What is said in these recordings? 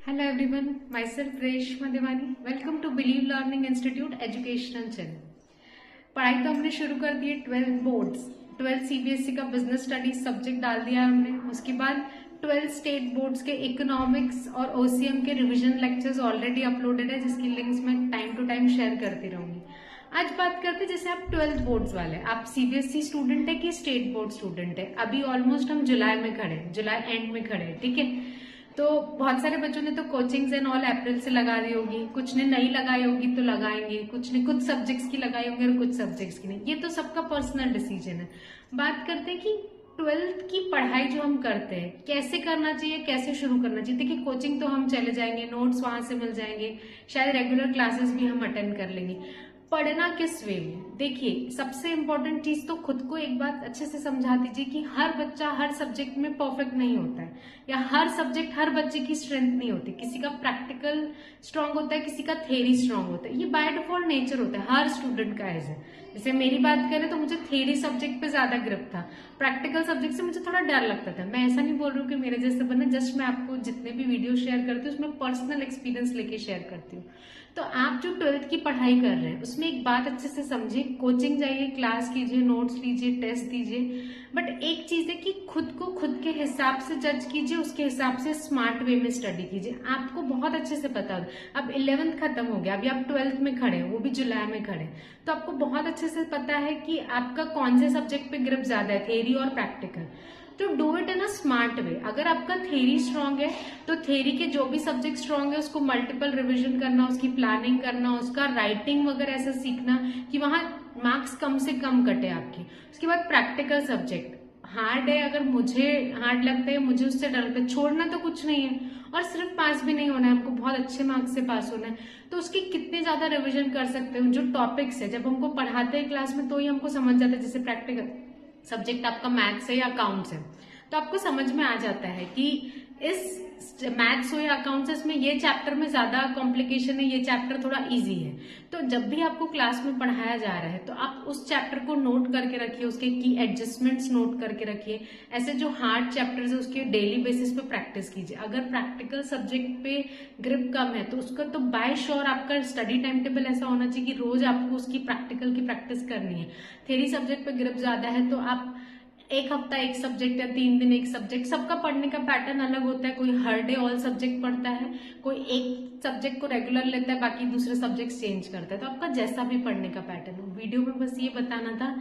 Hello everyone, myself Reshma Devani. Welcome to believe learning institute educational channel. पढ़ाई तो हमने शुरू कर दी है. 12 बोर्ड्स, 12 सीबीएसई का बिजनेस स्टडीज सब्जेक्ट डाल दिया हमने. उसके बाद 12 स्टेट बोर्ड्स के इकोनॉमिक्स और ओसीएम के रिवीजन लेक्चर्स ऑलरेडी अपलोडेड है, जिसकी लिंक्स मैं टाइम टू टाइम शेयर करती रहूंगी. आज बात करते हैं, जैसे आप 12th बोर्ड्स वाले, आप सीबीएसई स्टूडेंट है कि स्टेट बोर्ड स्टूडेंट है. अभी ऑलमोस्ट हम जुलाई में खड़े, जुलाई एंड में खड़े, ठीक है. तो बहुत सारे बच्चों ने तो कोचिंग्स एंड ऑल अप्रैल से लगा दी होगी, कुछ ने नहीं लगाई होगी तो लगाएंगे, कुछ ने कुछ सब्जेक्ट्स की लगाई होंगे और कुछ सब्जेक्ट्स की नहीं. ये तो सबका पर्सनल डिसीजन है. बात करते हैं कि 12th की पढ़ाई जो हम करते हैं कैसे करना चाहिए, कैसे शुरू करना चाहिए. देखिए, कोचिंग तो हम चले जाएंगे, नोट्स वहां से मिल जाएंगे, शायद रेगुलर क्लासेस भी हम अटेंड कर लेंगे. पढ़ना किस वे में, देखिए सबसे इंपॉर्टेंट चीज तो खुद को एक बात अच्छे से समझा दीजिए कि हर बच्चा हर सब्जेक्ट में परफेक्ट नहीं होता है, या हर सब्जेक्ट हर बच्चे की स्ट्रेंथ नहीं होती. किसी का प्रैक्टिकल स्ट्रांग होता है, किसी का थ्योरी स्ट्रांग होता है. ये बाय डिफॉल्ट नेचर होता है हर स्टूडेंट का. ऐसे जैसे मेरी बात करें तो मुझे थ्योरी सब्जेक्ट पे ज्यादा ग्रिप था, प्रैक्टिकल सब्जेक्ट से मुझे थोड़ा डर लगता था. मैं ऐसा नहीं बोल रही हूँ कि मेरे जैसे बने, जस्ट मैं आपको जितने भी वीडियो शेयर करती हूँ उसमें पर्सनल एक्सपीरियंस लेके शेयर करती हूँ. तो आप जो 12th की पढ़ाई कर रहे हैं उसमें एक बात अच्छे से समझिए, कोचिंग जाइए, क्लास कीजिए, नोट्स लीजिए, टेस्ट दीजिए, बट एक चीज है कि खुद को खुद के हिसाब से जज कीजिए, उसके हिसाब से स्मार्ट वे में स्टडी कीजिए. आपको बहुत अच्छे से पता हो, अब 11th खत्म हो गया, अभी आप 12th में खड़े हैं, वो भी जुलाई में खड़े, तो आपको बहुत अच्छे से पता है कि आपका कौन से सब्जेक्ट पे ग्रिप ज्यादा है, थ्योरी और प्रैक्टिकल. तो do it in a smart way. अगर आपका थ्योरी स्ट्रांग है तो थ्योरी के जो भी सब्जेक्ट स्ट्रांग है उसको मल्टीपल रिवीजन करना, उसकी प्लानिंग करना, उसका राइटिंग वगैरह ऐसा सीखना कि वहां मार्क्स कम से कम कटे आपके. उसके बाद प्रैक्टिकल सब्जेक्ट हार्ड है, अगर मुझे हार्ड लगता है, मुझे उससे डर लगता है, छोड़ना तो कुछ नहीं है, और सिर्फ पास भी नहीं होना है, हमको बहुत अच्छे मार्क्स से पास होना है. तो उसकी कितने ज्यादा रिवीजन कर सकते हो. जो टॉपिक्स है जब हमको पढ़ाते हैं क्लास में तो ही हमको समझ जाता है. जैसे प्रैक्टिकल सब्जेक्ट आपका मैथ्स है या अकाउंट्स है, तो आपको समझ में आ जाता है कि इस मैथ्स हो या अकाउंट्स, इसमें ये चैप्टर में ज्यादा कॉम्प्लिकेशन है, ये चैप्टर थोड़ा इजी है. तो जब भी आपको क्लास में पढ़ाया जा रहा है तो आप उस चैप्टर को नोट करके रखिए, उसके की एडजस्टमेंट्स नोट करके रखिए. ऐसे जो हार्ड चैप्टर्स है उसके डेली बेसिस पे प्रैक्टिस कीजिए. अगर प्रैक्टिकल सब्जेक्ट पे ग्रिप कम है तो उसका तो बाय श्योर आपका स्टडी टाइम टेबल ऐसा होना चाहिए कि रोज आपको उसकी प्रैक्टिकल की प्रैक्टिस करनी है. थ्योरी सब्जेक्ट पे ग्रिप ज्यादा है तो आप एक हफ्ता एक सब्जेक्ट या 3 दिन एक सब्जेक्ट, सबका पढ़ने का पैटर्न अलग होता है. कोई हर डे ऑल सब्जेक्ट पढ़ता है, कोई एक सब्जेक्ट को रेगुलर लेता है, बाकी दूसरे सब्जेक्ट चेंज करता है. तो आपका जैसा भी पढ़ने का पैटर्न हो. वीडियो में बस ये बताना था,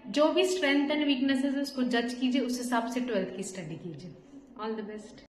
जो भी स्ट्रेंथ एंड वीकनेसेस है उसको जज कीजिए, उस हिसाब से 12th की स्टडी कीजिए. All the best.